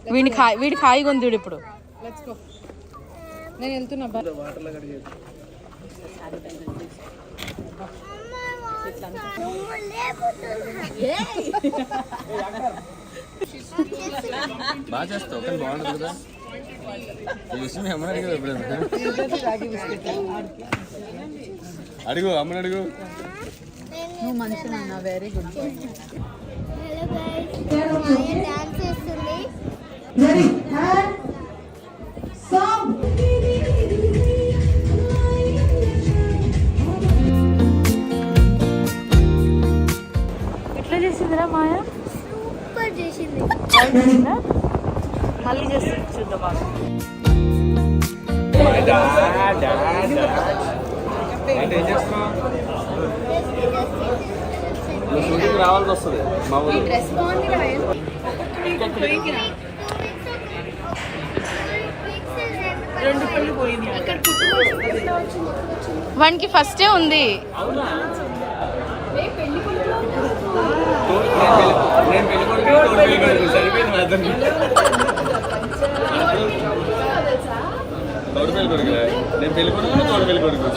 వీడి హాయిగా ఉంది వీడు ఇప్పుడు. నేను వెళ్తున్నా. బాగా చేస్తావు కానీ బాగుంటుంది కదా. అడుగు అమ్మని అడుగు. నువ్వు మంచిగా అన్నా. Very good. ఎట్లా చేసిందిరా మాయ? సూపర్ చేసింది. మళ్ళీ చేసి చూద్దాం. రావాల్సి వస్తుంది మా ఊరు. వానికి ఫస్టే ఉంది. నేను పెళ్లి కొడుకు తోడు పెళ్లి కొడుకు.